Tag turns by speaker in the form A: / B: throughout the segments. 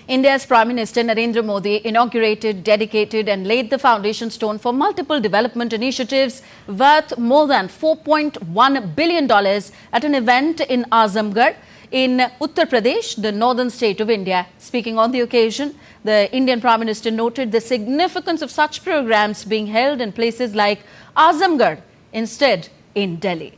A: India's Prime Minister Narendra Modi inaugurated, dedicated and laid the foundation stone for multiple development initiatives worth more than $4.1 billion at an event in Azamgarh in Uttar Pradesh, the northern state of India. Speaking on the occasion, the Indian Prime Minister noted the significance of such programs being held in places like Azamgarh instead in Delhi.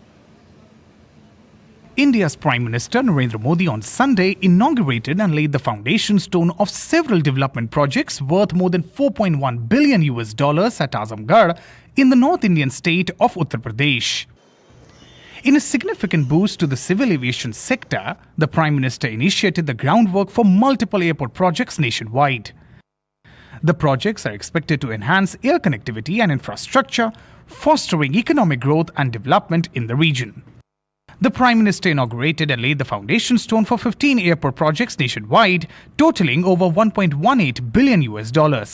B: India's Prime Minister Narendra Modi on Sunday inaugurated and laid the foundation stone of several development projects worth more than $4.1 billion at Azamgarh in the North Indian state of Uttar Pradesh. In a significant boost to the civil aviation sector, the Prime Minister initiated the groundwork for multiple airport projects nationwide. The projects are expected to enhance air connectivity and infrastructure, fostering economic growth and development in the region. The Prime Minister inaugurated and laid the foundation stone for 15 airport projects nationwide, totaling over $1.18 billion.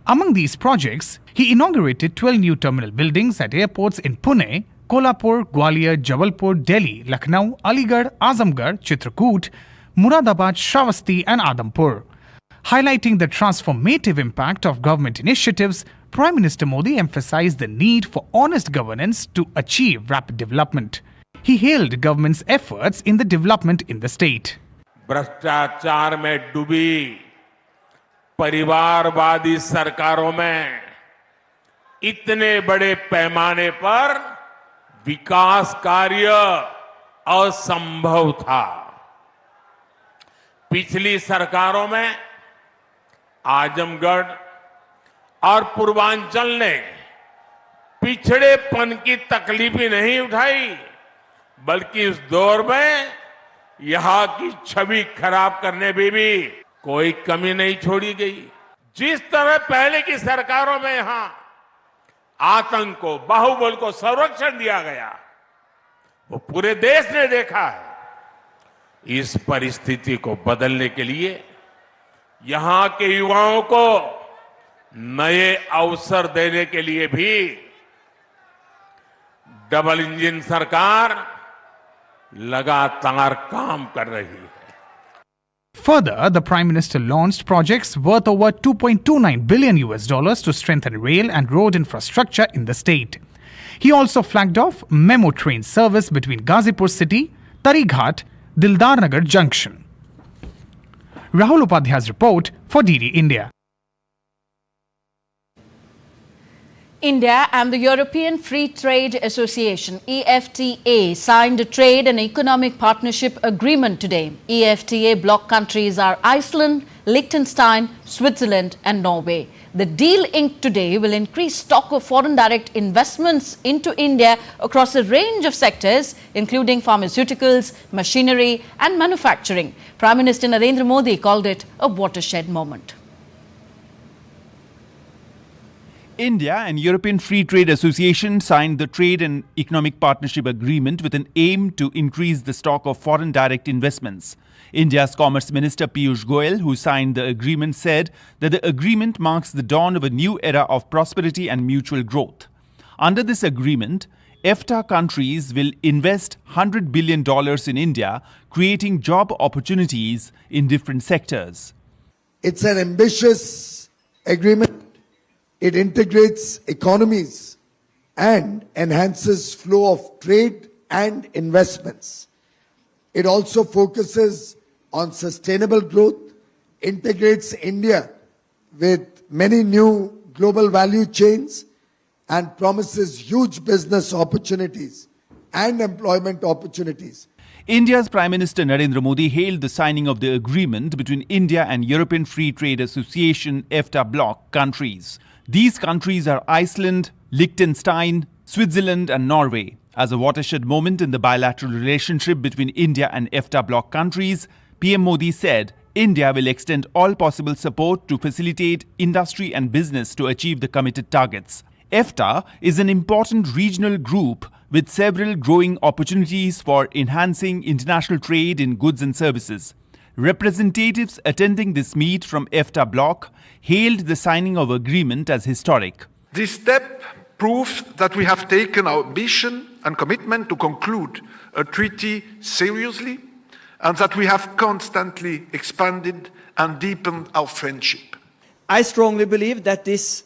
B: Among these projects, he inaugurated 12 new terminal buildings at airports in Pune, Kolhapur, Gwalior, Jabalpur, Delhi, Lucknow, Aligarh, Azamgarh, Chitrakoot, Muradabad, Shravasti and Adampur. Highlighting the transformative impact of government initiatives, Prime Minister Modi emphasized the need for honest governance to achieve rapid development. He hailed government's efforts in the development in the state.
C: भ्रष्टाचार में डूबी परिवारवादी सरकारों में इतने बड़े पैमाने पर विकास कार्य असंभव था। पिछली सरकारों में आजमगढ़ और पूर्वांचल ने पिछड़ेपन की तकलीफ ही नहीं उठाई, बल्कि इस दौर में यहां की छवि खराब करने में भी कोई कमी नहीं छोड़ी गई। जिस तरह पहले की सरकारों में यहां आतंक को, बाहुबल को संरक्षण दिया गया, वो पूरे देश ने देखा है। इस परिस्थिति को बदलने के लिए यहां के युवाओं को नए अवसर देने के लिए भी डबल इंजन सरकार लगातार काम कर रही है।
B: Further, the Prime Minister launched projects worth over $2.29 billion to strengthen rail and road infrastructure in the state. He also flagged off memo train service between Gazipur city, Tarighat, Dildarnagar junction. Rahul Upadhyay's report for DD India.
A: India and the European Free Trade Association (EFTA) signed a trade and economic partnership agreement today. EFTA bloc countries are Iceland, Liechtenstein, Switzerland and Norway. The deal inked today will increase stock of foreign direct investments into India across a range of sectors, including pharmaceuticals, machinery and manufacturing. Prime Minister Narendra Modi called it a watershed moment.
D: India and European Free Trade Association signed the Trade and Economic Partnership Agreement with an aim to increase the stock of foreign direct investments. India's Commerce Minister Piyush Goyal, who signed the agreement, said that the agreement marks the dawn of a new era of prosperity and mutual growth. Under this agreement, EFTA countries will invest $100 billion in India, creating job opportunities in different sectors.
E: It's an ambitious agreement. It integrates economies and enhances flow of trade and investments. It also focuses on sustainable growth, integrates India with many new global value chains, and promises huge business opportunities and employment opportunities.
D: India's Prime Minister Narendra Modi hailed the signing of the agreement between India and European Free Trade Association (EFTA) bloc countries. These countries are Iceland, Liechtenstein, Switzerland and Norway. As a watershed moment in the bilateral relationship between India and EFTA bloc countries, PM Modi said India will extend all possible support to facilitate industry and business to achieve the committed targets. EFTA is an important regional group with several growing opportunities for enhancing international trade in goods and services. Representatives attending this meet from EFTA bloc hailed the signing of agreement as historic.
F: This step proves that we have taken our ambition and commitment to conclude a treaty seriously and that we have constantly expanded and deepened our friendship.
G: I strongly believe that this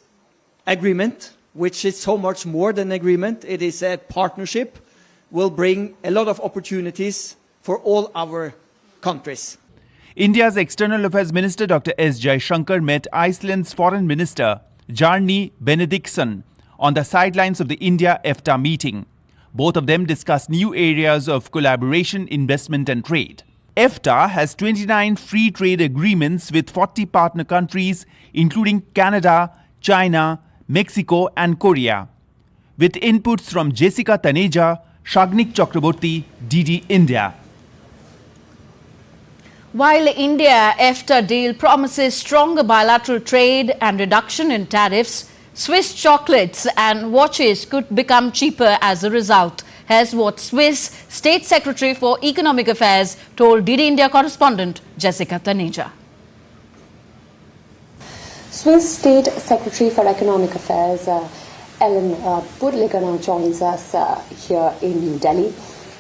G: agreement, which is so much more than an agreement, it is a partnership, will bring a lot of opportunities for all our countries.
D: India's External Affairs Minister Dr. S. Jaishankar met Iceland's Foreign Minister Bjarni Benediktsson on the sidelines of the India-EFTA meeting. Both of them discussed new areas of collaboration, investment and trade. EFTA has 29 free trade agreements with 40 partner countries, including Canada, China, Mexico and Korea. With inputs from Jessica Taneja, Shagnik Chakraborty, DD India.
A: While India-EFTA deal promises stronger bilateral trade and reduction in tariffs, Swiss chocolates and watches could become cheaper as a result. Here's what Swiss State Secretary for Economic Affairs told DD India correspondent Jessica Taneja.
H: Swiss State Secretary for Economic Affairs Ellen Purlikana joins us here in New Delhi.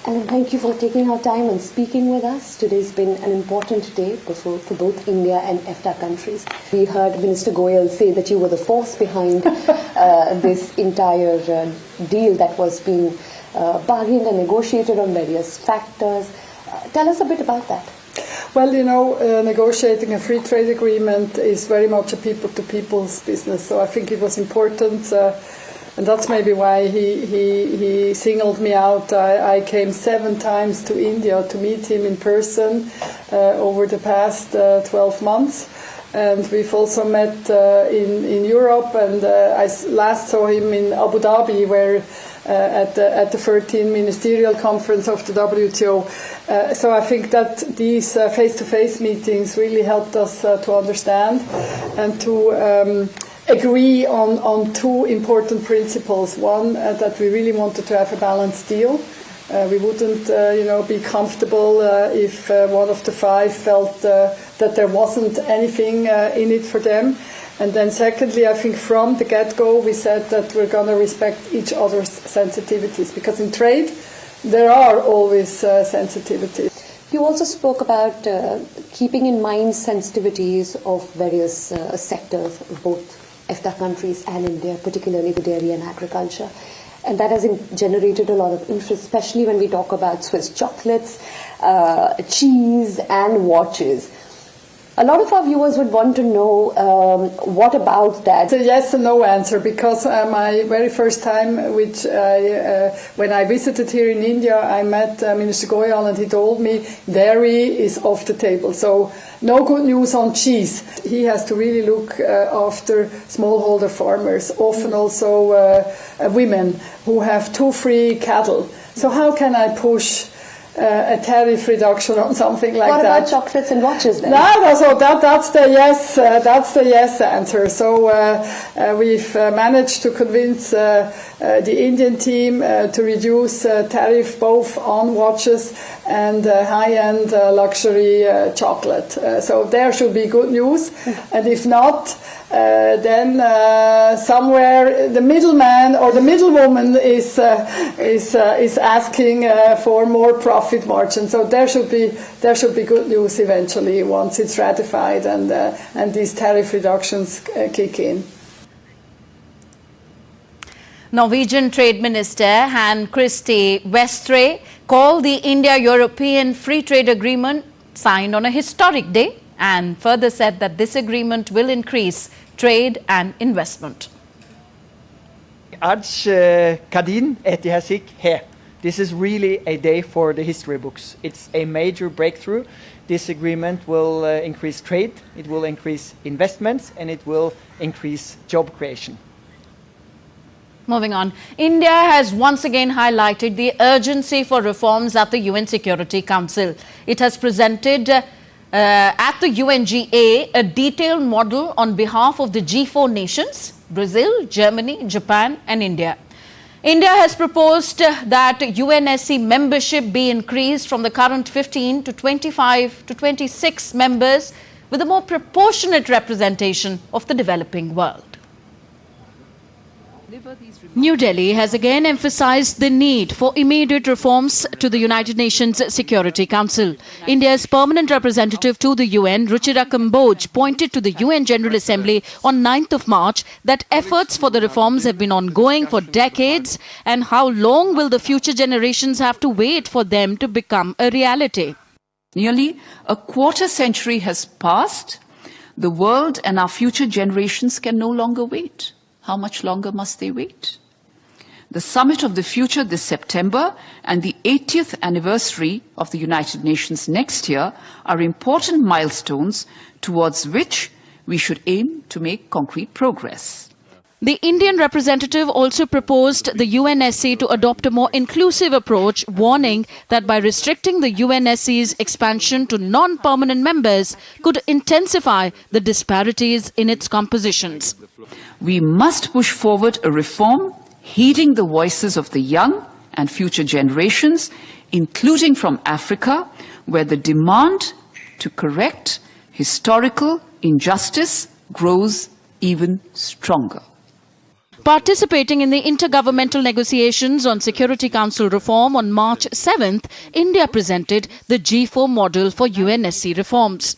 H: And thank you for taking our time and speaking with us. Today's been an important day for both India and EFTA countries. We heard Minister Goyal say that you were the force behind this entire deal that was being bargained and negotiated on various factors. Tell us a bit about that.
I: Well, you know, negotiating a free trade agreement is very much a people-to-people's business. So I think it was important. And that's maybe why he singled me out. I came 7 times to India to meet him in person over the past 12 months. And we've also met in Europe, and I last saw him in Abu Dhabi, where at the 13th Ministerial Conference of the WTO. So I think that these face-to-face meetings really helped us to understand and to agree on 2 important principles. One, that we really wanted to have a balanced deal. We wouldn't, be comfortable if one of the 5 felt that there wasn't anything in it for them. And then secondly, I think from the get-go we said that we're going to respect each other's sensitivities, because in trade there are always sensitivities.
H: You also spoke about keeping in mind sensitivities of various sectors, both EFTA countries and India, particularly the dairy and agriculture. And that has generated a lot of interest, especially when we talk about Swiss chocolates, cheese and watches. A lot of our viewers would want to know what about that?
I: It's a yes and no answer, because my very first time, when I visited here in India, I met Minister Goyal, and he told me dairy is off the table. So no good news on cheese. He has to really look after smallholder farmers, often also women who have too free cattle. So how can I push a tariff reduction on something like that?
H: What about chocolates and watches then?
I: That's the yes. That's the yes answer. So we've managed to convince the Indian team to reduce tariff both on watches and high-end luxury chocolate. So there should be good news. And if not, then somewhere the middleman or the middlewoman is asking for more profit margin. So there should be good news eventually once it's ratified and these tariff reductions kick in.
A: Norwegian Trade Minister Han Christie Vestre called the India-European Free Trade Agreement signed on a historic day, and further said that this agreement will increase trade and investment.
G: आज का दिन ऐतिहासिक है. This is really a day for the history books. It's a major breakthrough. This agreement will increase trade, it will increase investments, and it will increase job creation.
A: Moving on, India has once again highlighted the urgency for reforms at the UN Security Council. It has presented at the UNGA a detailed model on behalf of the G4 nations, Brazil, Germany, Japan and India. India has proposed that UNSC membership be increased from the current 15 to 25 to 26 members, with a more proportionate representation of the developing world. New Delhi has again emphasized the need for immediate reforms to the United Nations Security Council. India's permanent representative to the UN, Ruchira Kamboj, pointed to the UN General Assembly on 9th of March that efforts for the reforms have been ongoing for decades, and how long will the future generations have to wait for them to become a reality?
J: Nearly a quarter century has passed. The world and our future generations can no longer wait. How much longer must they wait? The Summit of the Future this September and the 80th anniversary of the United Nations next year are important milestones towards which we should aim to make concrete progress.
A: The Indian representative also proposed the UNSC to adopt a more inclusive approach, warning that by restricting the UNSC's expansion to non-permanent members could intensify the disparities in its compositions.
J: We must push forward a reform heeding the voices of the young and future generations, including from Africa, where the demand to correct historical injustice grows even stronger.
A: Participating in the intergovernmental negotiations on Security Council reform on March 7th, India presented the G4 model for UNSC reforms.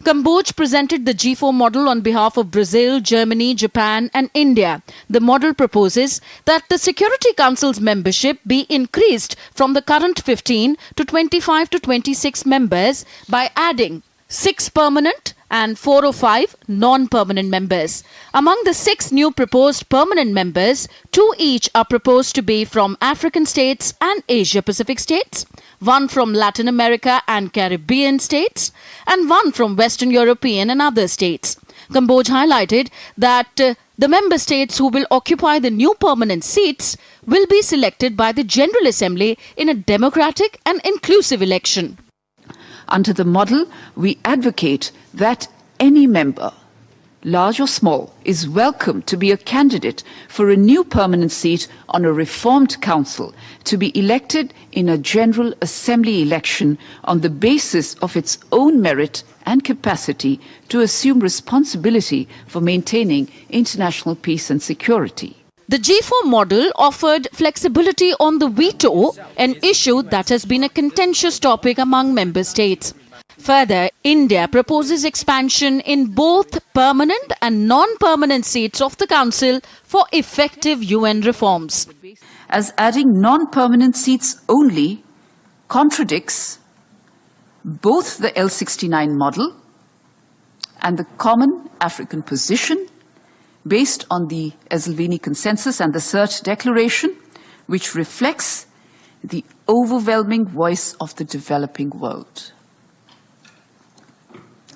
A: Kamboj presented the G4 model on behalf of Brazil, Germany, Japan and India. The model proposes that the Security Council's membership be increased from the current 15 to 25 to 26 members by adding 6 permanent and 4 or 5 non-permanent members. Among the 6 new proposed permanent members, 2 each are proposed to be from African states and Asia-Pacific states, 1 from Latin America and Caribbean states, and 1 from Western European and other states. Kamboj highlighted that the member states who will occupy the new permanent seats will be selected by the General Assembly in a democratic and inclusive election.
J: Under the model, we advocate that any member, large or small, is welcome to be a candidate for a new permanent seat on a reformed council to be elected in a General Assembly election on the basis of its own merit and capacity to assume responsibility for maintaining international peace and security.
A: The G4 model offered flexibility on the veto, an issue that has been a contentious topic among member states. Further, India proposes expansion in both permanent and non-permanent seats of the Council for effective UN reforms.
J: As adding non-permanent seats only contradicts both the L69 model and the common African position based on the Esselvini Consensus and the CERT Declaration, which reflects the overwhelming voice of the developing world.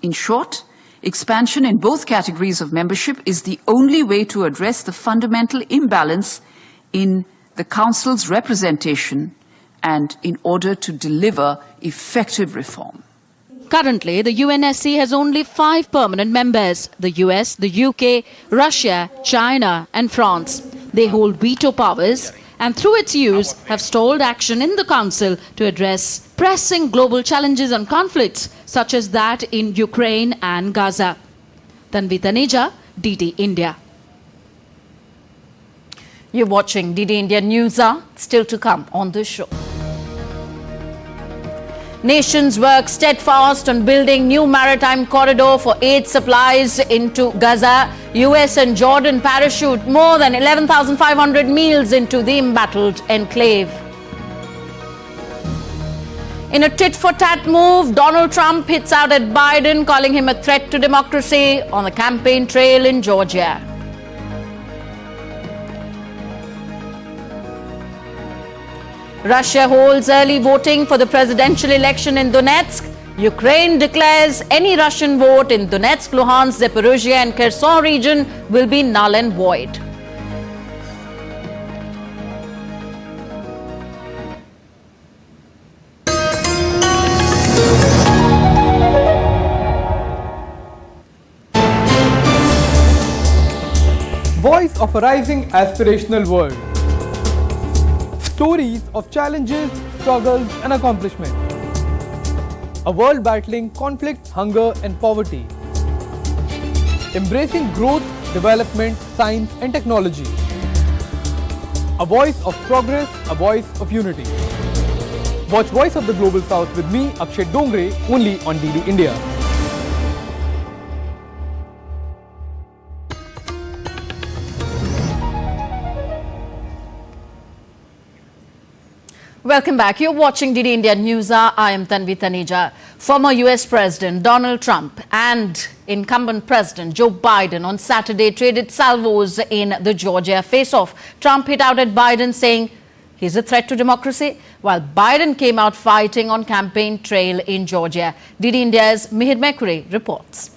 J: In short, expansion in both categories of membership is the only way to address the fundamental imbalance in the Council's representation and in order to deliver effective reform.
A: Currently, the UNSC has only 5 permanent members: the US, the UK, Russia, China and France. They hold veto powers and through its use have stalled action in the Council to address pressing global challenges and conflicts such as that in Ukraine and Gaza. Tanvi Taneja, DD India. You're watching DD India News. Still to come on this show. Nations work steadfast on building new maritime corridor for aid supplies into Gaza. US and Jordan parachute more than 11,500 meals into the embattled enclave. In a tit-for-tat move, Donald Trump hits out at Biden, calling him a threat to democracy on the campaign trail in Georgia. Russia holds early voting for the presidential election in Donetsk. Ukraine declares any Russian vote in Donetsk, Luhansk, Zaporozhye and Kherson region will be null and void.
K: Voice of a rising aspirational world. Stories of challenges, struggles and accomplishment. A world battling conflict, hunger and poverty. Embracing growth, development, science and technology. A voice of progress, a voice of unity. Watch Voice of the Global South with me, Akshay Dongre, only on DD India.
A: Welcome back. You're watching DD India News Hour. I am Tanvi Taneja. Former US President Donald Trump and incumbent President Joe Biden on Saturday traded salvos in the Georgia face-off. Trump hit out at Biden saying he's a threat to democracy, while Biden came out fighting on campaign trail in Georgia. DD India's Mihir Mekuri reports.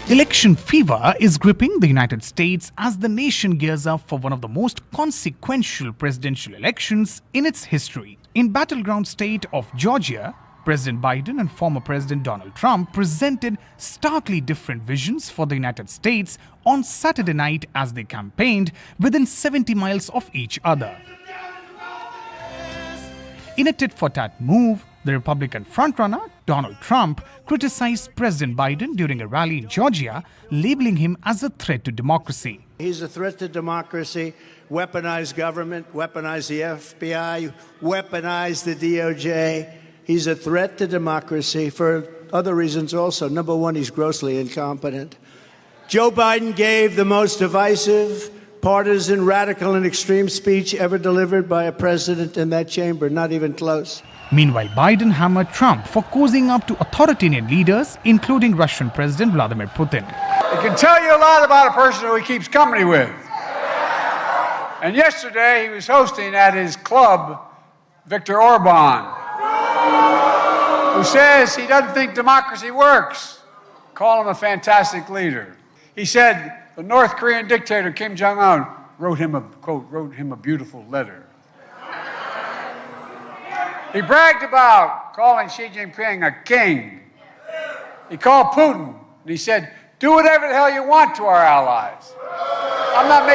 B: Election fever is gripping the United States as the nation gears up for one of the most consequential presidential elections in its history. In battleground state of Georgia, President Biden and former President Donald Trump presented starkly different visions for the United States on Saturday night as they campaigned within 70 miles of each other. In a tit-for-tat move, the Republican frontrunner, Donald Trump, criticized President Biden during a rally in Georgia, labeling him as a threat to democracy.
L: He's a threat to democracy, weaponized government, weaponized the FBI, weaponized the DOJ. He's a threat to democracy for other reasons also. Number one, he's grossly incompetent. Joe Biden gave the most divisive, partisan, radical, and extreme speech ever delivered by a president in that chamber, not even close.
B: Meanwhile, Biden hammered Trump for cozying up to authoritarian leaders, including Russian President Vladimir Putin.
M: It can tell you a lot about a person who he keeps company with. And yesterday, he was hosting at his club Viktor Orban, who says he doesn't think democracy works. Call him a fantastic leader. He said the North Korean dictator Kim Jong-un wrote him a beautiful letter. He bragged about calling Xi Jinping a king. He called Putin, and he said, do whatever the hell you want to our allies. I'm not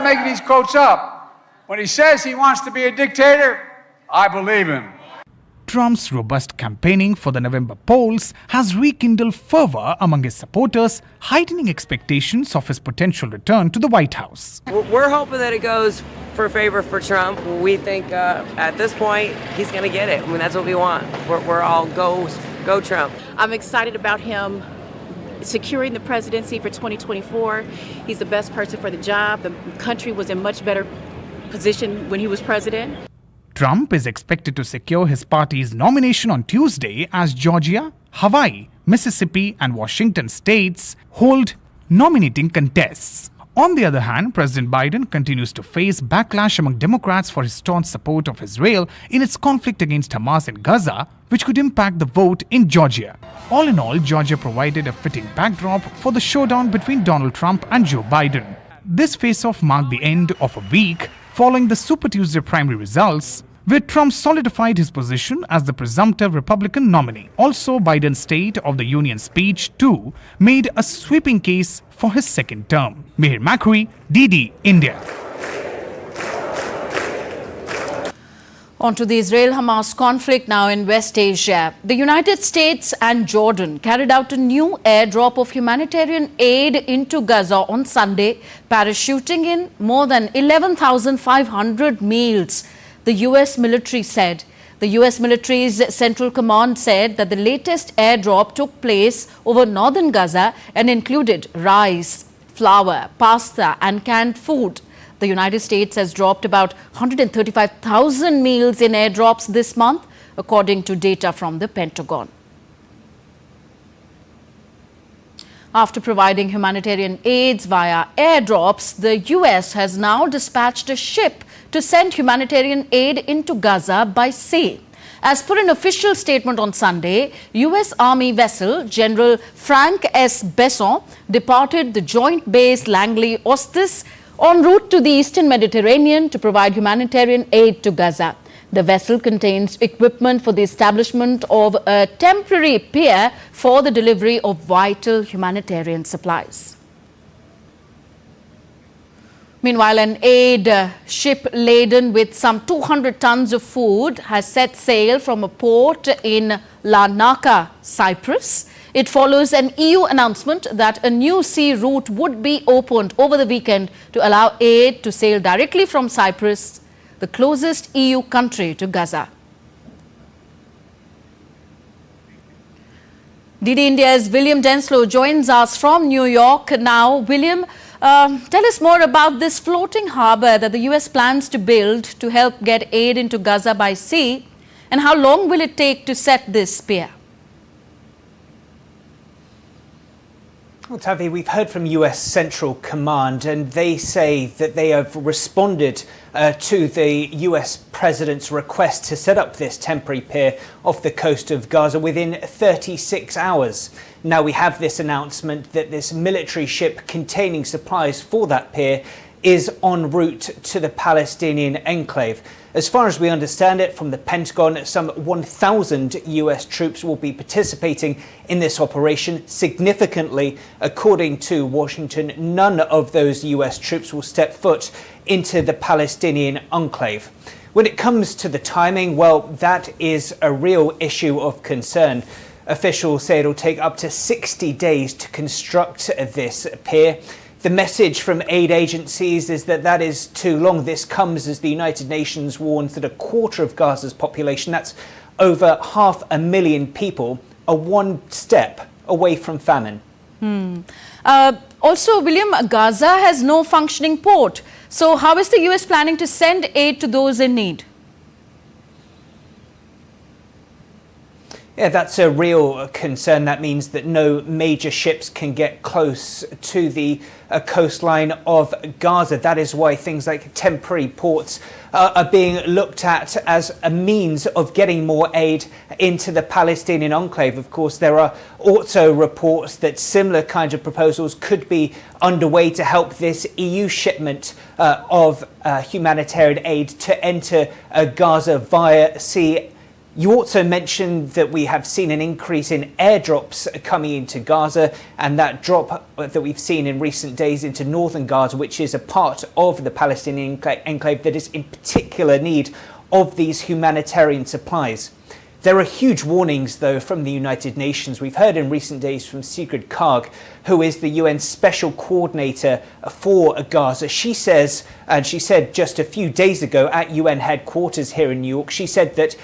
M: making these quotes up. When he says he wants to be a dictator, I believe him.
B: Trump's robust campaigning for the November polls has rekindled fervor among his supporters, heightening expectations of his potential return to the White House.
N: We're hoping that it goes for favor for Trump. We think at this point he's going to get it. I mean, that's what we want. We're all go Trump.
O: I'm excited about him securing the presidency for 2024. He's the best person for the job. The country was in much better position when he was president.
B: Trump is expected to secure his party's nomination on Tuesday as Georgia, Hawaii, Mississippi and Washington states hold nominating contests. On the other hand, President Biden continues to face backlash among Democrats for his staunch support of Israel in its conflict against Hamas in Gaza, which could impact the vote in Georgia. All in all, Georgia provided a fitting backdrop for the showdown between Donald Trump and Joe Biden. This face-off marked the end of a week following the Super Tuesday primary results, where Trump solidified his position as the presumptive Republican nominee. Also, Biden's State of the Union speech, too, made a sweeping case for his second term. Mihir Mekuri, DD India.
A: On to the Israel-Hamas conflict now in West Asia. The United States and Jordan carried out a new airdrop of humanitarian aid into Gaza on Sunday, parachuting in more than 11,500 meals. The U.S. military said. The U.S. military's Central Command said that the latest airdrop took place over northern Gaza and included rice, flour, pasta and canned food. The United States has dropped about 135,000 meals in airdrops this month, according to data from the Pentagon. After providing humanitarian aids via airdrops, the U.S. has now dispatched a ship to send humanitarian aid into Gaza by sea. As per an official statement on Sunday, U.S. Army vessel General Frank S. Besson departed the Joint Base Langley Ostis en route to the Eastern Mediterranean to provide humanitarian aid to Gaza. The vessel contains equipment for the establishment of a temporary pier for the delivery of vital humanitarian supplies. Meanwhile, an aid ship laden with some 200 tons of food has set sail from a port in Larnaca, Cyprus. It follows an EU announcement that a new sea route would be opened over the weekend to allow aid to sail directly from Cyprus, the closest EU country to Gaza. DD India's William Denslow joins us from New York now. William, tell us more about this floating harbour that the US plans to build to help get aid into Gaza by sea, and how long will it take to set this pier?
P: Well, Tavi, we've heard from US Central Command, and they say that they have responded to the US President's request to set up this temporary pier off the coast of Gaza within 36 hours. Now we have this announcement that this military ship containing supplies for that pier is en route to the Palestinian enclave. As far as we understand it from the Pentagon, some 1,000 US troops will be participating in this operation. Significantly, according to Washington, none of those US troops will step foot into the Palestinian enclave. When it comes to the timing, well, that is a real issue of concern. Officials say it'll take up to 60 days to construct this pier. The message from aid agencies is that that is too long. This comes as the United Nations warns that a quarter of Gaza's population, that's over 500,000 people, are one step away from famine.
A: Also, William, Gaza has no functioning port. So how is the US planning to send aid to those in need?
P: Yeah, that's a real concern. That means that no major ships can get close to the coastline of Gaza. That is why things like temporary ports are being looked at as a means of getting more aid into the Palestinian enclave. Of course, there are also reports that similar kinds of proposals could be underway to help this EU shipment of humanitarian aid to enter Gaza via sea. You also mentioned that we have seen an increase in airdrops coming into Gaza, and that drop that we've seen in recent days into northern Gaza, which is a part of the Palestinian enclave that is in particular need of these humanitarian supplies. There are huge warnings, though, from the United Nations. We've heard in recent days from Sigrid Kaag, who is the UN Special Coordinator for Gaza. She says, and she said just a few days ago at UN headquarters here in New York, she said that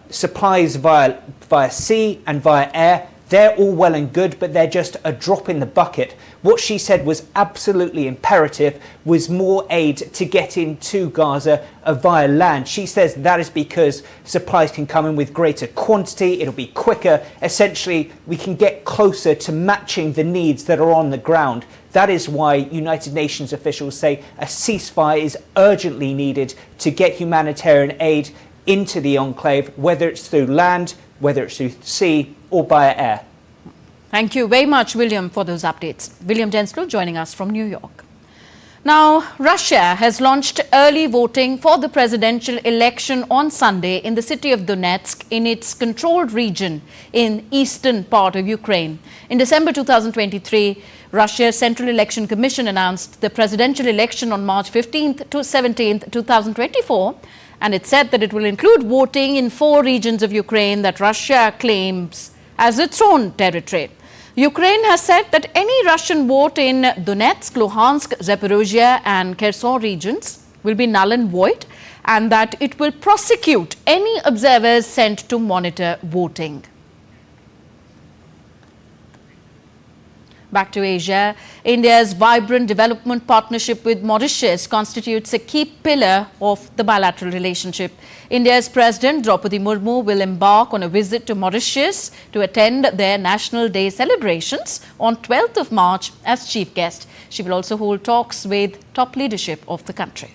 P: supplies via sea and via air, they're all well and good, but they're just a drop in the bucket. What she said was absolutely imperative was more aid to get into Gaza via land. She says that is because supplies can come in with greater quantity, it'll be quicker. Essentially, we can get closer to matching the needs that are on the ground. That is why United Nations officials say a ceasefire is urgently needed to get humanitarian aid into the enclave, whether it's through land, whether it's through sea or by air.
A: Thank you very much, William, for those updates. William Denslow joining us from New York. Now, Russia has launched early voting for the presidential election on Sunday in the city of Donetsk in its controlled region in eastern part of Ukraine. In December 2023, Russia's Central Election Commission announced the presidential election on March 15th to 17th, 2024. And it said that it will include voting in 4 regions of Ukraine that Russia claims as its own territory. Ukraine has said that any Russian vote in Donetsk, Luhansk, Zaporozhye and Kherson regions will be null and void, and that it will prosecute any observers sent to monitor voting. Back to Asia, India's vibrant development partnership with Mauritius constitutes a key pillar of the bilateral relationship. India's President Draupadi Murmu will embark on a visit to Mauritius to attend their National Day celebrations on 12th of March as chief guest. She will also hold talks with top leadership of the country.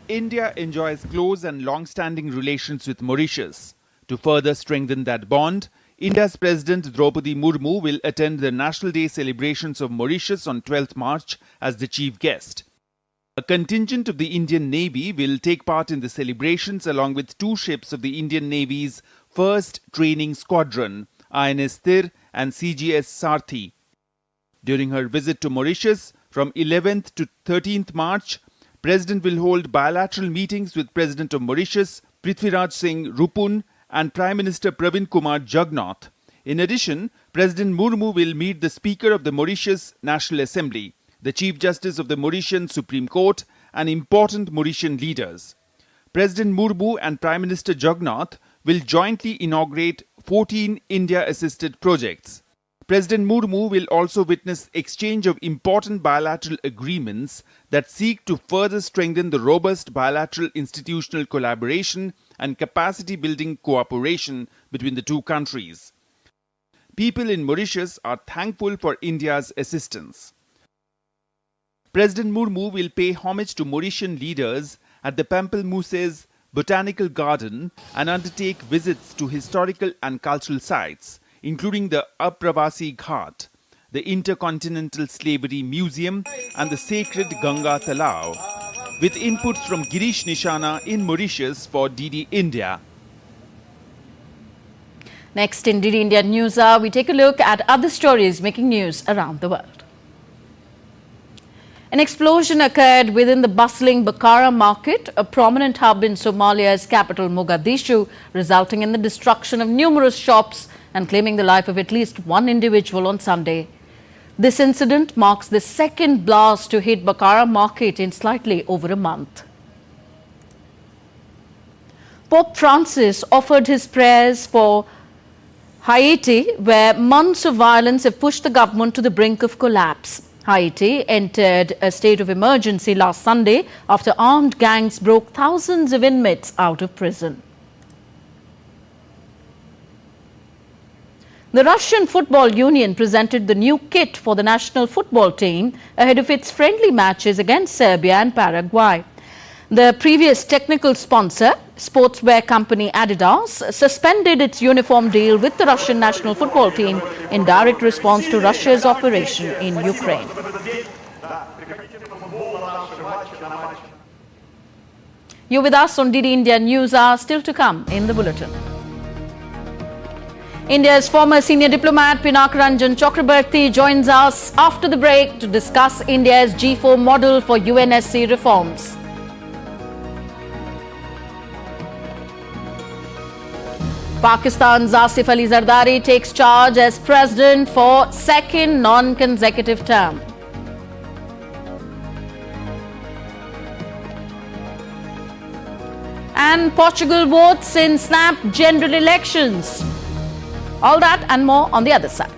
D: India enjoys close and long-standing relations with Mauritius. To further strengthen that bond, India's President Draupadi Murmu will attend the National Day celebrations of Mauritius on 12th March as the chief guest. A contingent of the Indian Navy will take part in the celebrations along with 2 ships of the Indian Navy's 1st Training Squadron, INS Tir and CGS Sarthi. During her visit to Mauritius from 11th to 13th March, President will hold bilateral meetings with President of Mauritius, Prithviraj Singh Rupun, and Prime Minister Pravin Kumar Jugnauth. In addition, President Murmu will meet the Speaker of the Mauritius National Assembly, the Chief Justice of the Mauritian Supreme Court, and important Mauritian leaders. President Murmu and Prime Minister Jugnauth will jointly inaugurate 14 India-assisted projects. President Murmu will also witness exchange of important bilateral agreements that seek to further strengthen the robust bilateral institutional collaboration and capacity-building cooperation between the two countries. People in Mauritius are thankful for India's assistance. President Murmu will pay homage to Mauritian leaders at the Pamplemousses Botanical Garden and undertake visits to historical and cultural sites, including the Apravasi Ghat, the Intercontinental Slavery Museum and the Sacred Ganga Talao, with inputs from Girish Nishana in Mauritius for DD India.
A: Next in DD India News Hour, we take a look at other stories making news around the world. An explosion occurred within the bustling Bakara market, a prominent hub in Somalia's capital Mogadishu, resulting in the destruction of numerous shops and claiming the life of at least one individual on Sunday. This incident marks the second blast to hit Bakara market in slightly over a month. Pope Francis offered his prayers for Haiti, where months of violence have pushed the government to the brink of collapse. Haiti entered a state of emergency last Sunday after armed gangs broke thousands of inmates out of prison. The Russian Football Union presented the new kit for the national football team ahead of its friendly matches against Serbia and Paraguay. The previous technical sponsor, sportswear company Adidas, suspended its uniform deal with the Russian national football team in direct response to Russia's operation in Ukraine. You're with us on DD India News Hour, still to come in the bulletin. India's former senior diplomat Pinak Ranjan Chakrabarti joins us after the break to discuss India's G4 model for UNSC reforms. Pakistan's Asif Ali Zardari takes charge as president for second non-consecutive term. And Portugal votes in snap general elections. All that and more on the other side.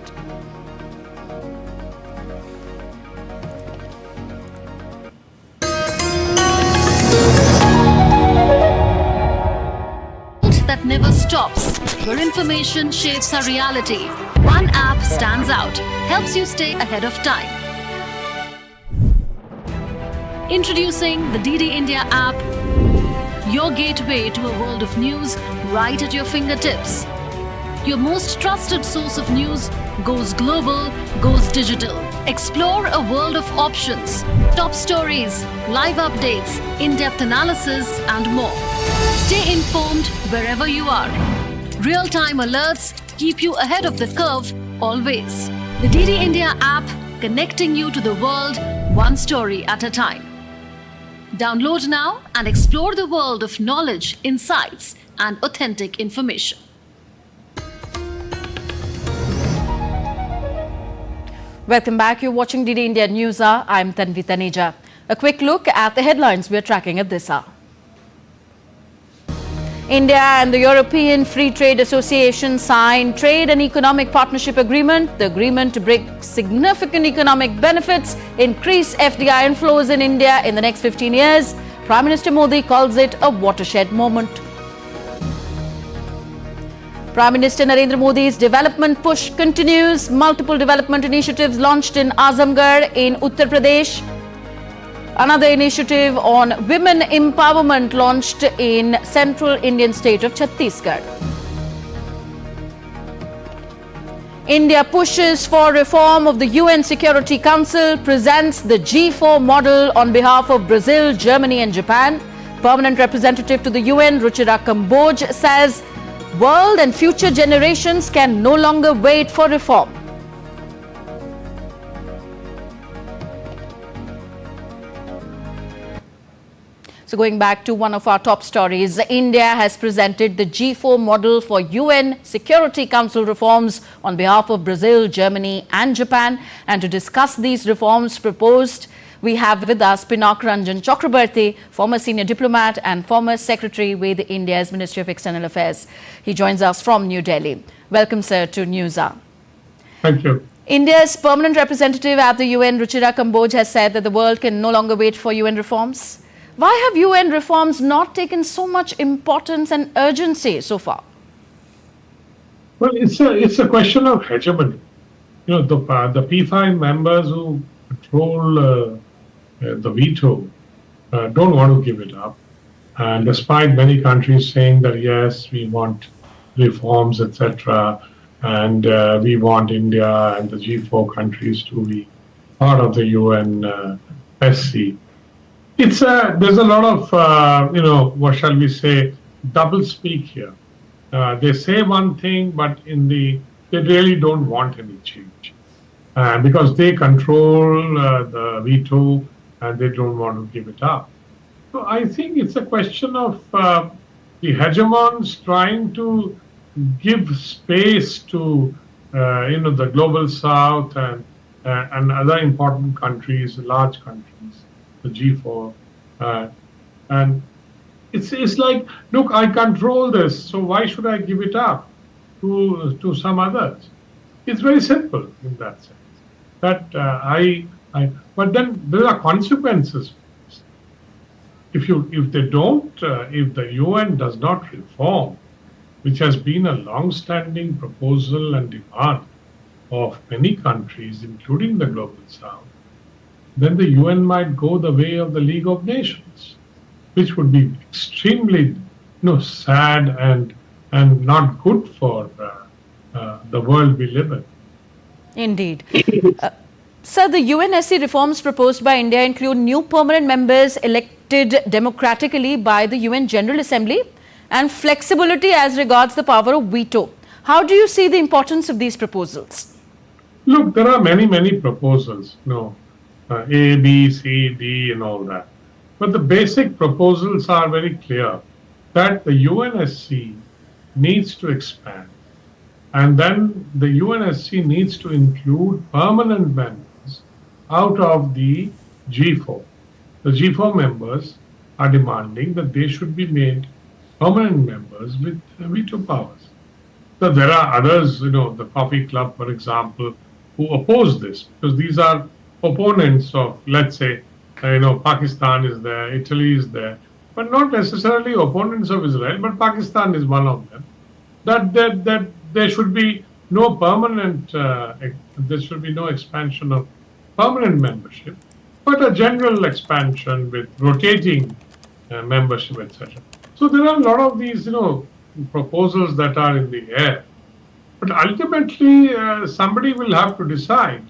Q: That never stops, where information shapes our reality. One app stands out, helps you stay ahead of time. Introducing the DD India app, your gateway to a world of news right at your fingertips. Your most trusted source of news goes global, goes digital. Explore a world of options, top stories, live updates, in-depth analysis and more. Stay informed wherever you are. Real-time alerts keep you ahead of the curve always. The DD India app, connecting you to the world one story at a time. Download now and explore the world of knowledge, insights and authentic information.
A: Welcome back. You're watching DD India News Hour. I'm Tanvi Taneja. A quick look at the headlines we're tracking at this hour. India and the European Free Trade Association signed Trade and Economic Partnership Agreement. The agreement to bring significant economic benefits, increase FDI inflows in India in the next 15 years. Prime Minister Modi calls it a watershed moment. Prime Minister Narendra Modi's development push continues. Multiple development initiatives launched in Azamgarh in Uttar Pradesh. Another initiative on women empowerment launched in central Indian state of Chhattisgarh. India pushes for reform of the UN Security Council, presents the G4 model on behalf of Brazil, Germany and Japan. Permanent representative to the UN, Ruchira Kamboj, says world and future generations can no longer wait for reform. So going back to one of our top stories, India has presented the G4 model for UN Security Council reforms on behalf of Brazil, Germany and Japan. And to discuss these reforms proposed, we have with us Pinak Ranjan Chakrabarti, former senior diplomat and former secretary with India's Ministry of External Affairs. He joins us from New Delhi. Welcome, sir, to News Hour.
R: Thank you.
A: India's permanent representative at the UN, Ruchira Kamboj, has said that the world can no longer wait for UN reforms. Why have UN reforms not taken so much importance and urgency so far?
R: Well, it's a question of hegemony. You know, the P5 members who control the veto don't want to give it up. And despite many countries saying that, yes, we want reforms, etc., and we want India and the G4 countries to be part of the UNSC. There's a lot of, what shall we say, double speak here. They say one thing, but they really don't want any change. Because they control the veto and they don't want to give it up. So I think it's a question of the hegemons trying to give space to, the global south and other important countries, large countries, the G4. And it's like, look, I control this, so why should I give it up to some others? It's very simple in that sense. That but then there are consequences. If the UN does not reform, which has been a long-standing proposal and demand of many countries, including the global south, then the UN might go the way of the League of Nations, which would be extremely sad and not good for the world we live in.
A: Indeed. Sir, the UNSC reforms proposed by India include new permanent members elected democratically by the UN General Assembly and flexibility as regards the power of veto. How do you see the importance of these proposals?
R: Look, there are many proposals, A, B, C, D and all that. But the basic proposals are very clear that the UNSC needs to expand. And then the UNSC needs to include permanent members out of the G4. The G4 members are demanding that they should be made permanent members with veto powers. So there are others, the Coffee Club, for example, who oppose this because these are opponents of, let's say, Pakistan is there, Italy is there, but not necessarily opponents of Israel, but Pakistan is one of them. That there should be no permanent, there should be no expansion of permanent membership, but a general expansion with rotating membership, etc. So there are a lot of these, proposals that are in the air. But ultimately, somebody will have to decide,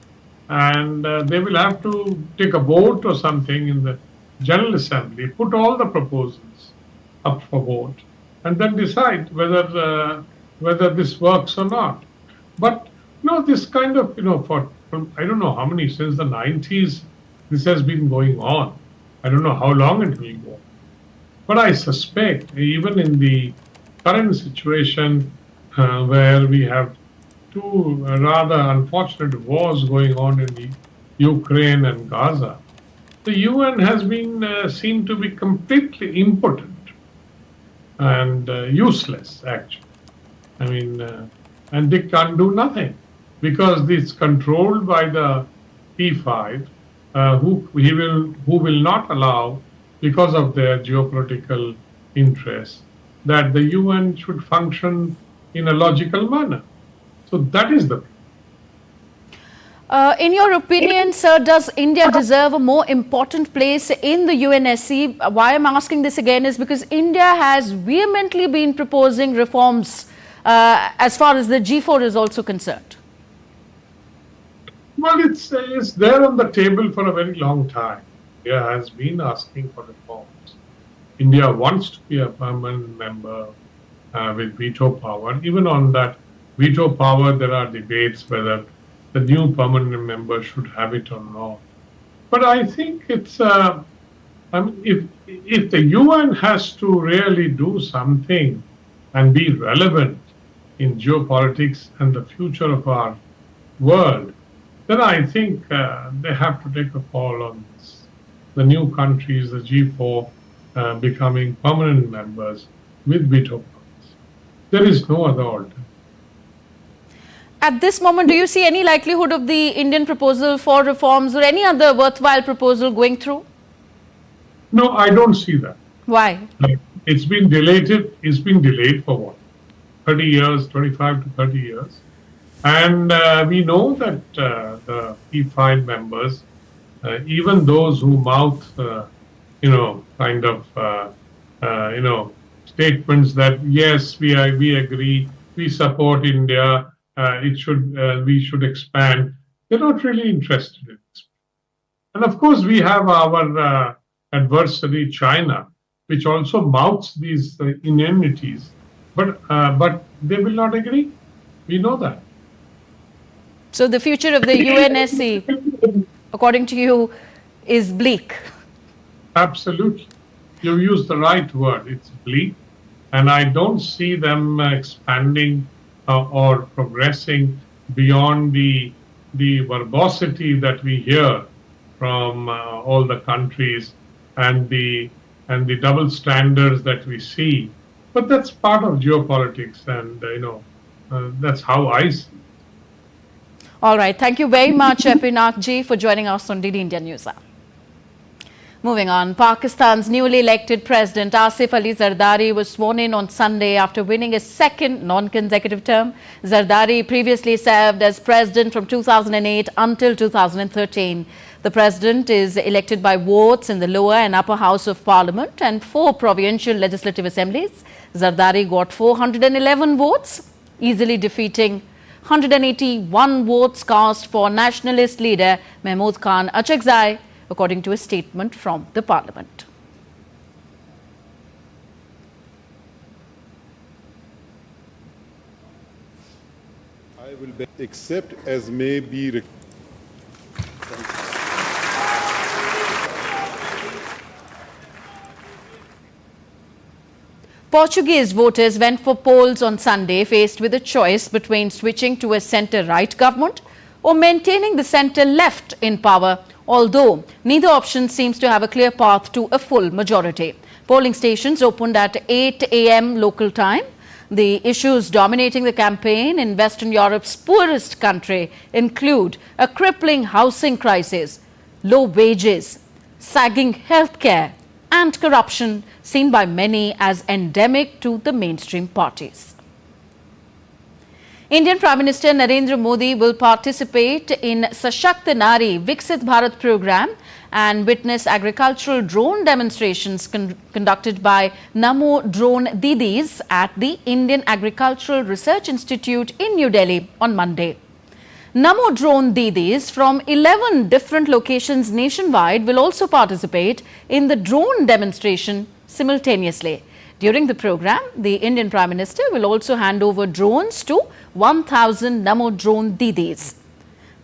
R: and they will have to take a vote or something in the General Assembly, put all the proposals up for vote, and then decide whether this works or not. But this kind of for I don't know how many, since the 90s, this has been going on. I don't know how long it will go. But I suspect even in the current situation where we have two rather unfortunate wars going on in Ukraine and Gaza, the UN has been seen to be completely impotent and useless, actually. I mean, and they can't do nothing because it's controlled by the P5, who will not allow, because of their geopolitical interests, that the UN should function in a logical manner. So that is the.
A: In your opinion, sir, does India deserve a more important place in the UNSC? Why I'm asking this again is because India has vehemently been proposing reforms as far as the G4 is also concerned.
R: Well, it's there on the table for a very long time. India has been asking for reforms. India wants to be a permanent member with veto power. Even on that veto power, there are debates whether the new permanent member should have it or not. But I think it's If the UN has to really do something and be relevant in geopolitics and the future of our world, then I think they have to take a call on this. The new countries, the G4, becoming permanent members with veto powers. There is no other alternative.
A: At this moment, do you see any likelihood of the Indian proposal for reforms or any other worthwhile proposal going through?
R: No, I don't see that.
A: Why?
R: It's been delayed. It's been delayed for what? 30 years, 25 to 30 years. And we know that the P5 members, even those who mouth, statements that yes, we agree, we support India, we should expand. They're not really interested in this. And of course, we have our adversary, China, which also mouths these inanities, but they will not agree. We know that.
A: So the future of the UNSC, according to you, is bleak.
R: Absolutely. You used the right word. It's bleak. And I don't see them expanding or progressing beyond the verbosity that we hear from all the countries and the double standards that we see. But that's part of geopolitics, and that's how I see it.
A: All right. Thank you very much, Pinak ji, for joining us on DD India News App. Moving on, Pakistan's newly elected president Asif Ali Zardari was sworn in on Sunday after winning a second non-consecutive term. Zardari previously served as president from 2008 until 2013. The president is elected by votes in the lower and upper house of parliament and 4 provincial legislative assemblies. Zardari got 411 votes, easily defeating 181 votes cast for nationalist leader Mahmood Khan Achakzai, according to a statement from the parliament.
S: I will accept as may be.
A: Portuguese voters went for polls on Sunday faced with a choice between switching to a centre-right government or maintaining the centre-left in power, although neither option seems to have a clear path to a full majority. Polling stations opened at 8 a.m. local time. The issues dominating the campaign in Western Europe's poorest country include a crippling housing crisis, low wages, sagging healthcare, and corruption seen by many as endemic to the mainstream parties. Indian Prime Minister Narendra Modi will participate in Sashakt Nari Viksit Bharat program and witness agricultural drone demonstrations conducted by Namo Drone Didis at the Indian Agricultural Research Institute in New Delhi on Monday. Namo Drone Didis from 11 different locations nationwide will also participate in the drone demonstration simultaneously. During the program, the Indian Prime Minister will also hand over drones to 1,000 Namo Drone Didis.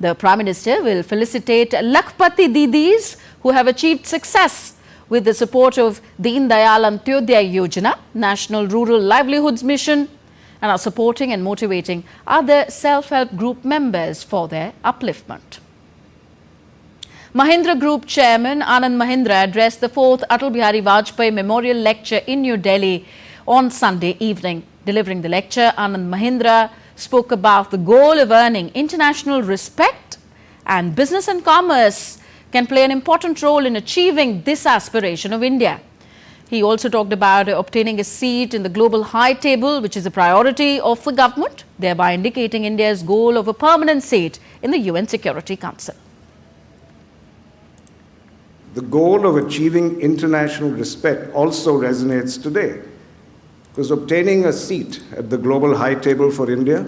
A: The Prime Minister will felicitate Lakhpati Didis who have achieved success with the support of Deen Dayal Antyodaya Yojana, National Rural Livelihoods Mission, and are supporting and motivating other self-help group members for their upliftment. Mahindra Group Chairman Anand Mahindra addressed the 4th Atal Bihari Vajpayee Memorial Lecture in New Delhi on Sunday evening. Delivering the lecture, Anand Mahindra spoke about the goal of earning international respect, and business and commerce can play an important role in achieving this aspiration of India. He also talked about obtaining a seat in the global high table, which is a priority of the government, thereby indicating India's goal of a permanent seat in the UN Security Council.
T: The goal of achieving international respect also resonates today, because obtaining a seat at the global high table for India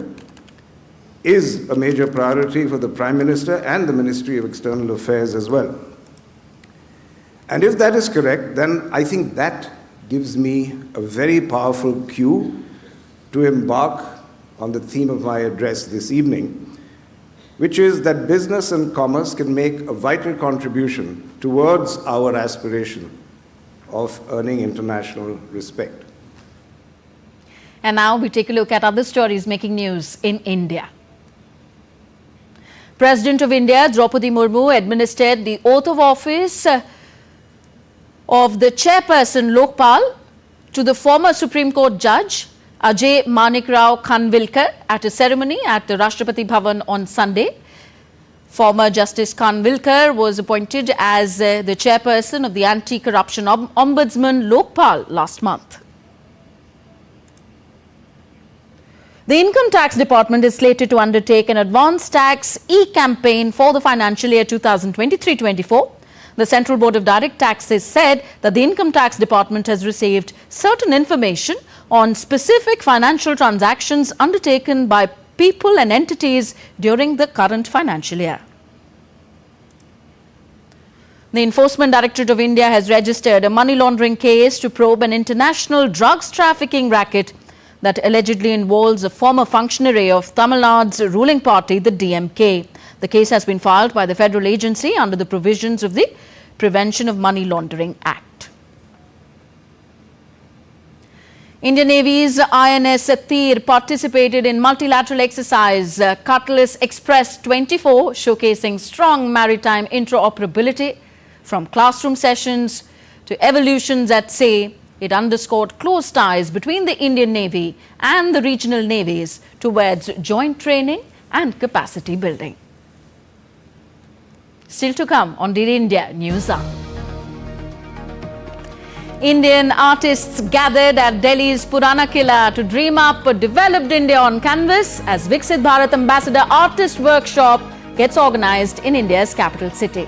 T: is a major priority for the Prime Minister and the Ministry of External Affairs as well. And if that is correct, then I think that gives me a very powerful cue to embark on the theme of my address this evening, which is that business and commerce can make a vital contribution towards our aspiration of earning international respect.
A: And now we take a look at other stories making news in India. President of India, Draupadi Murmu, administered the oath of office of the chairperson Lokpal to the former Supreme Court judge Ajay Manik Rao Khanvilkar at a ceremony at the Rashtrapati Bhavan on Sunday. Former Justice Khanvilkar was appointed as the chairperson of the Anti-Corruption Ombudsman Lokpal last month. The Income Tax Department is slated to undertake an advance tax e-campaign for the financial year 2023-24. The Central Board of Direct Taxes said that the Income Tax Department has received certain information on specific financial transactions undertaken by people and entities during the current financial year. The Enforcement Directorate of India has registered a money laundering case to probe an international drugs trafficking racket that allegedly involves a former functionary of Tamil Nadu's ruling party, the DMK. The case has been filed by the federal agency under the provisions of the Prevention of Money Laundering Act. Indian Navy's INS Tir participated in multilateral exercise Cutlass Express 24, showcasing strong maritime interoperability. From classroom sessions to evolutions at sea, it underscored close ties between the Indian Navy and the regional navies towards joint training and capacity building. Still to come on DD India News Hour. Indian artists gathered at Delhi's Purana Killa to dream up a developed India on canvas as Viksit Bharat Ambassador Artist Workshop gets organized in India's capital city.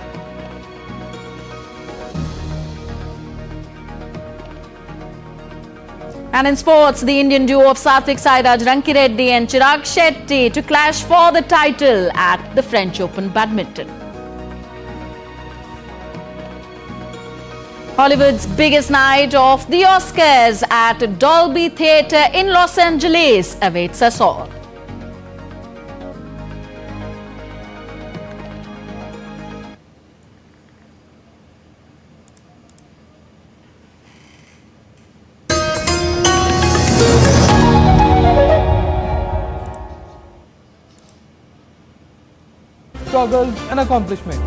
A: And in sports, the Indian duo of Satvik Sairaj Rankireddy and Chirag Shetty to clash for the title at the French Open Badminton. Hollywood's biggest night of the Oscars at Dolby Theatre in Los Angeles awaits us all.
K: Struggles and accomplishment.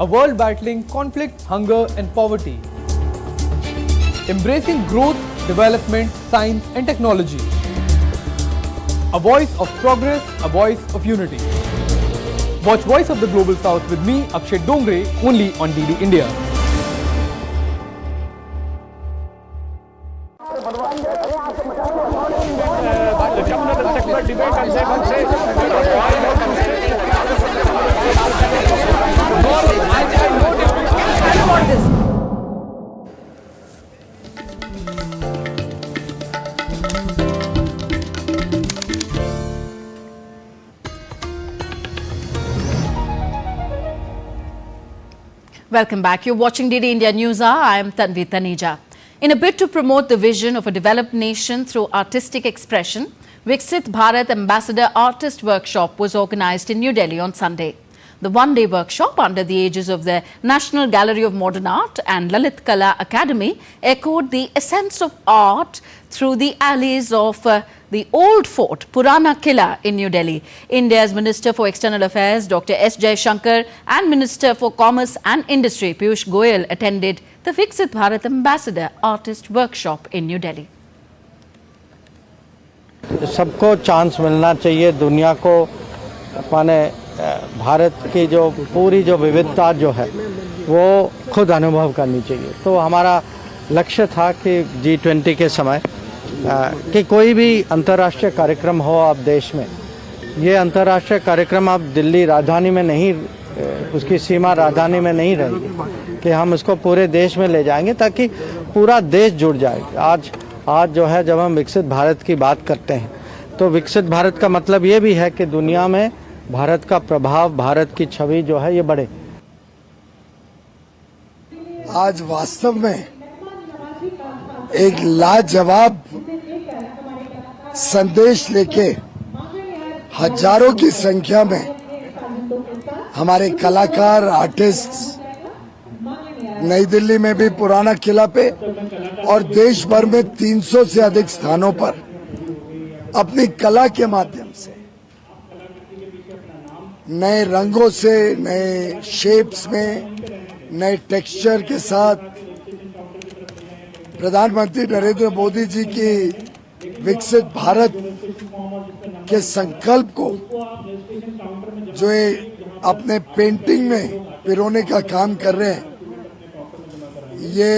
K: A world battling conflict, hunger and poverty. Embracing growth, development, science and technology. A voice of progress, a voice of unity. Watch Voice of the Global South with me, Akshay Dongre, only on DD India.
A: Welcome back. You're watching DD India News Hour. I am Tanvi Taneja. In a bid to promote the vision of a developed nation through artistic expression, Viksit Bharat Ambassador Artist Workshop was organized in New Delhi on Sunday. The one-day workshop under the aegis of the National Gallery of Modern Art and Lalit Kala Academy echoed the essence of art through the alleys of the old fort Purana Killa in New Delhi. India's Minister for External Affairs Dr. S. Jaishankar and Minister for Commerce and Industry Piyush Goyal attended the Viksit Bharat Ambassador Artist Workshop in New Delhi.
U: सबको chance मिलना चाहिए, दुनिया को माने भारत की जो पूरी जो विविधता जो है वो खुद अनुभव करनी चाहिए। तो हमारा लक्ष्य था कि G20 के समय कि कोई भी अंतर्राष्ट्रीय कार्यक्रम हो आप देश में, ये अंतर्राष्ट्रीय कार्यक्रम आप दिल्ली राजधानी में नहीं, उसकी सीमा राजधानी में नहीं रहेगी, कि हम इसको पूरे देश में ले जाएंगे ताकि पूरा देश जुड़ जाए। आज जो है जब हम विकसित भारत की बात करते हैं तो विकसित भारत का मतलब ये भी है कि दुनिया में भारत का प्रभाव, भारत की छवि जो है ये बढ़े।
E: आज वास्तव में एक लाजवाब संदेश लेके हजारों की संख्या में हमारे कलाकार, आर्टिस्ट नई दिल्ली में भी पुराना किला पे और देश भर में 300 से अधिक स्थानों पर अपनी कला के माध्यम से नए रंगों से, नए शेप्स में, नए टेक्सचर के साथ प्रधानमंत्री नरेंद्र मोदी जी की विकसित भारत के संकल्प को जो ये अपने पेंटिंग में पिरोने का काम कर रहे हैं, ये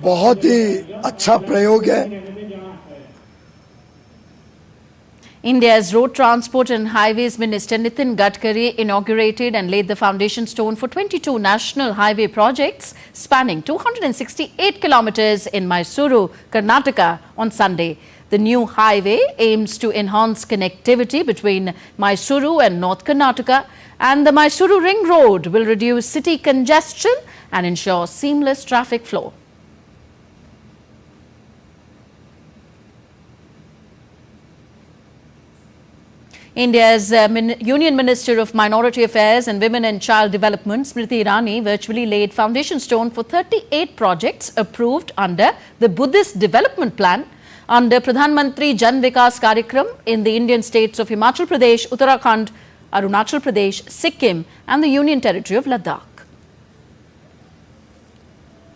E: बहुत ही अच्छा प्रयोग है।
A: India's Road Transport and Highways Minister Nitin Gadkari inaugurated and laid the foundation stone for 22 national highway projects spanning 268 kilometers in Mysuru, Karnataka on Sunday. The new highway aims to enhance connectivity between Mysuru and North Karnataka, and the Mysuru Ring Road will reduce city congestion and ensure seamless traffic flow. India's Union Minister of Minority Affairs and Women and Child Development, Smriti Irani, virtually laid foundation stone for 38 projects approved under the Buddhist Development Plan under Pradhan Mantri Jan Vikas Karyakram in the Indian states of Himachal Pradesh, Uttarakhand, Arunachal Pradesh, Sikkim and the Union Territory of Ladakh.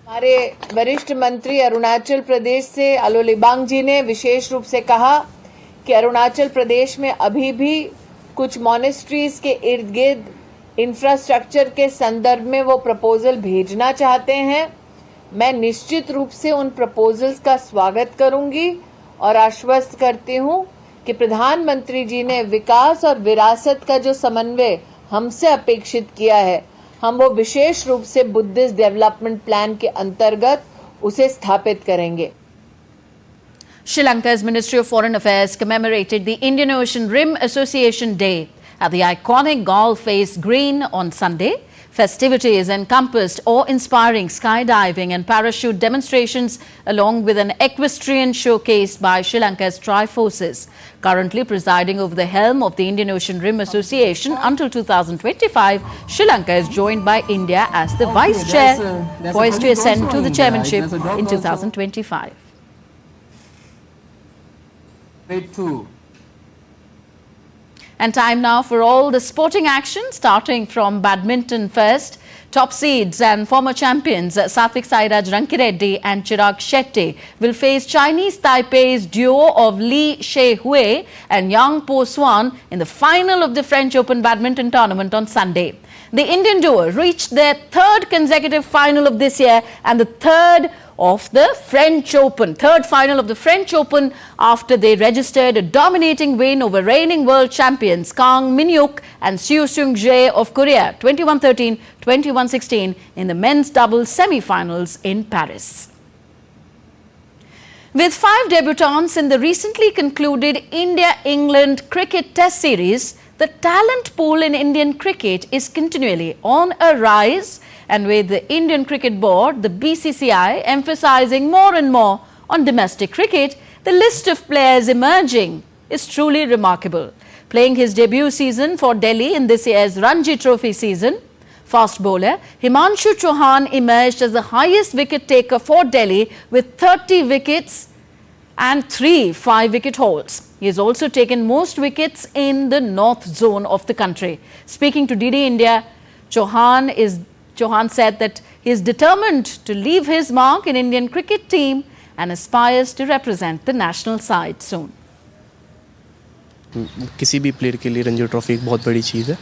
C: हमारे वरिष्ठ मंत्री अरुणाचल प्रदेश से आलो लिबांग जी ने विशेष रूप से कहा कि अरुणाचल प्रदेश में अभी भी कुछ मॉनेस्ट्रीज के इर्द गिर्द इंफ्रास्ट्रक्चर के संदर्भ में वो प्रपोजल भेजना चाहते हैं। मैं निश्चित रूप से उन प्रपोजल्स का स्वागत करूंगी और आश्वस्त करती हूं कि प्रधानमंत्री जी ने विकास और विरासत का जो समन्वय हमसे अपेक्षित किया है, हम वो विशेष रूप से बुद्धिस्ट डेवलपमेंट प्लान के अंतर्गत उसे स्थापित करेंगे।
A: Sri Lanka's Ministry of Foreign Affairs commemorated the Indian Ocean Rim Association Day at the iconic Golf Face Green on Sunday. Festivities encompassed awe-inspiring skydiving and parachute demonstrations along with an equestrian showcase by Sri Lanka's Tri-Forces. Currently presiding over the helm of the Indian Ocean Rim Association until 2025, Sri Lanka is joined by India as the Vice Chair, poised to ascend to the chairmanship in 2025. And time now for all the sporting action, starting from badminton first. Top seeds and former champions Satvik Sairaj Rankireddy and Chirag Shetty will face Chinese Taipei's duo of Li Sheihui and Yang Po Swan in the final of the French Open badminton tournament on Sunday. The Indian duo reached their third consecutive final of this year and the third final of the French Open after they registered a dominating win over reigning world champions Kang Min-hyuk and Seo Seung-jae of Korea 21-13, 21-16 in the men's doubles semi-finals in Paris. With 5 debutants in the recently concluded India-England cricket test series, the talent pool in Indian cricket is continually on a rise, and with the Indian Cricket Board, the BCCI, emphasizing more and more on domestic cricket, the list of players emerging is truly remarkable. Playing his debut season for Delhi in this year's Ranji Trophy season, fast bowler Himanshu Chauhan emerged as the highest wicket taker for Delhi with 30 wickets and 3 5-wicket hauls. He has also taken most wickets in the north zone of the country. Speaking to DD India, Chauhan said that he is determined to leave his mark in Indian cricket team and aspires to represent the national side soon.
V: किसी भी player के लिए Ranji trophy एक बहुत बड़ी चीज़ है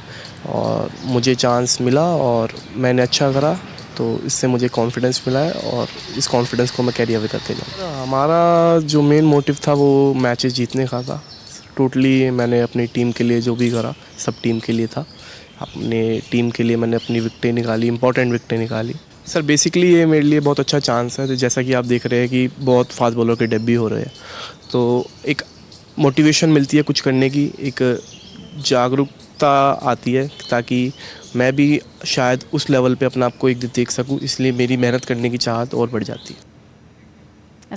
V: और मुझे चांस मिला और मैंने अच्छा करा तो इससे मुझे कॉन्फिडेंस मिला है और इस कॉन्फिडेंस को मैं कैरी अवे करते जाऊँ। हमारा जो मेन मोटिव था वो मैचेस जीतने का था। टोटली मैंने अपनी टीम के लिए जो भी करा सब टीम के लिए था। अपने टीम के लिए मैंने अपनी विकेटें निकाली, इंपॉर्टेंट विकेटें निकाली। सर बेसिकली ये मेरे लिए बहुत अच्छा चांस है। जैसा कि आप देख रहे हैं कि बहुत फास्ट बॉलर के डेब्यू हो रहे हैं तो एक मोटिवेशन मिलती है कुछ करने की, एक जागरूकता आती है ताकि मैं भी शायद उस लेवल पे अपने आप को एक दिन देख सकूं, इसलिए मेरी मेहनत करने की चाहत और बढ़ जाती है।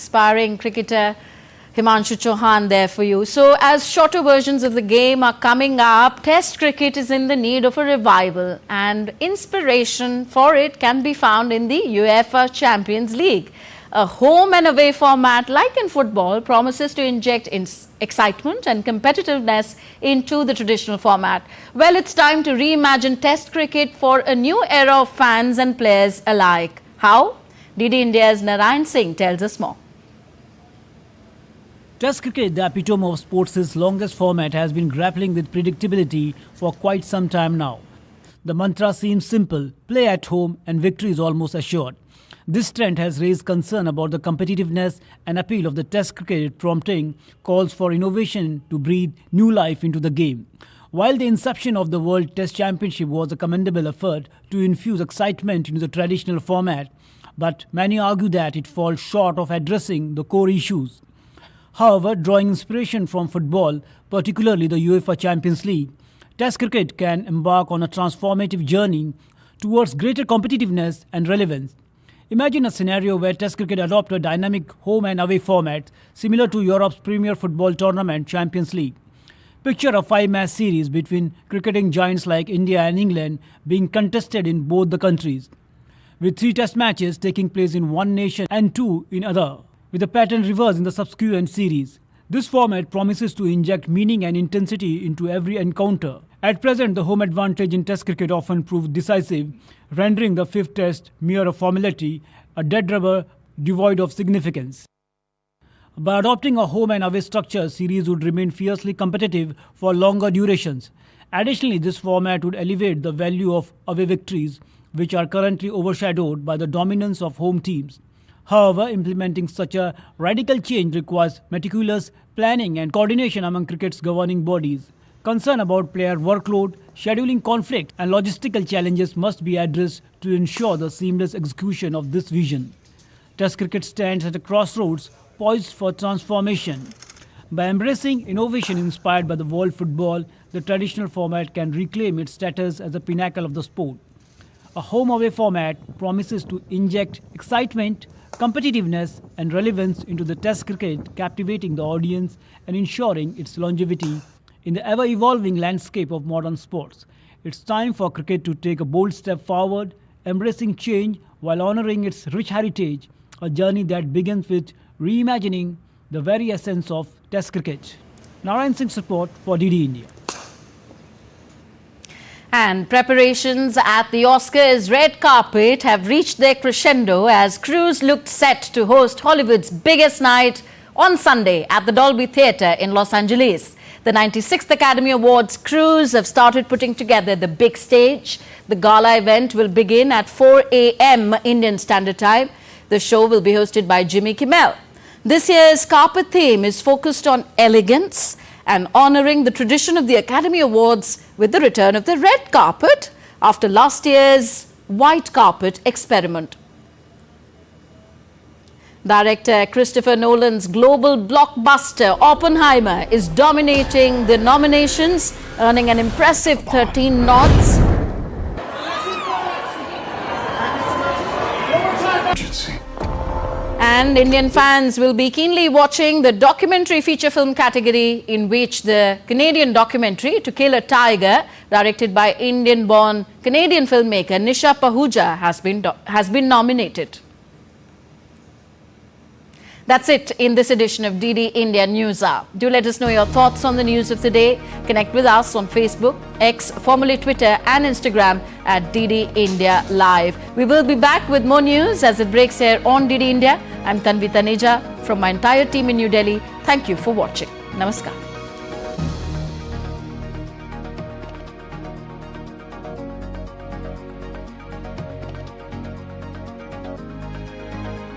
A: Aspiring cricketer Himanshu Chauhan there for you. So as shorter versions of the game are coming up, Test cricket is in the need of a revival, and inspiration for it can be found in the UEFA Champions League. A home and away format like in football promises to inject excitement and competitiveness into the traditional format. Well, it's time to reimagine Test cricket for a new era of fans and players alike. How? DD India's Narayan Singh tells us more.
F: Test cricket, the epitome of sports' longest format, has been grappling with predictability for quite some time now. The mantra seems simple: play at home and victory is almost assured. This trend has raised concern about the competitiveness and appeal of the Test cricket, prompting calls for innovation to breathe new life into the game. While the inception of the World Test Championship was a commendable effort to infuse excitement into the traditional format, but many argue that it falls short of addressing the core issues. However, drawing inspiration from football, particularly the UEFA Champions League, Test cricket can embark on a transformative journey towards greater competitiveness and relevance. Imagine a scenario where Test cricket adopt a dynamic home and away format similar to Europe's premier football tournament, Champions League. Picture a 5-match series between cricketing giants like India and England being contested in both the countries, with 3 test matches taking place in one nation and 2 in other, with the pattern reversed in the subsequent series. This format promises to inject meaning and intensity into every encounter. At present, the home advantage in Test cricket often proves decisive, rendering the 5th test mere a formality, a dead rubber devoid of significance. By adopting a home and away structure, series would remain fiercely competitive for longer durations. Additionally, this format would elevate the value of away victories, which are currently overshadowed by the dominance of home teams. However, implementing such a radical change requires meticulous planning and coordination among cricket's governing bodies. Concern about player workload, scheduling conflict, and logistical challenges must be addressed to ensure the seamless execution of this vision. Test cricket stands at a crossroads, poised for transformation. By embracing innovation inspired by the world football, the traditional format can reclaim its status as a pinnacle of the sport. A home-away format promises to inject excitement, competitiveness and relevance into the Test cricket, captivating the audience and ensuring its longevity in the ever-evolving landscape of modern sports. It's time for cricket to take a bold step forward, embracing change while honoring its rich heritage, a journey that begins with reimagining the very essence of Test cricket. Narayan Singh's report for DD India.
A: And preparations at the Oscars red carpet have reached their crescendo as crews looked set to host Hollywood's biggest night on Sunday at the Dolby Theatre in Los Angeles. The 96th Academy Awards crews have started putting together the big stage. The gala event will begin at 4 a.m. Indian Standard Time. The show will be hosted by Jimmy Kimmel. This year's carpet theme is focused on elegance and honouring the tradition of the Academy Awards with the return of the red carpet after last year's white carpet experiment. Director Christopher Nolan's global blockbuster Oppenheimer is dominating the nominations, earning an impressive 13 nods. And Indian fans will be keenly watching the documentary feature film category, in which the Canadian documentary To Kill a Tiger, directed by Indian-born Canadian filmmaker Nisha Pahuja, has been nominated. That's it in this edition of DD India News Hour. Do let us know your thoughts on the news of the day. Connect with us on Facebook, X, formerly Twitter and Instagram at DD India Live. We will be back with more news as it breaks here on DD India. I'm Tanvi Taneja from my entire team in New Delhi. Thank you for watching. Namaskar.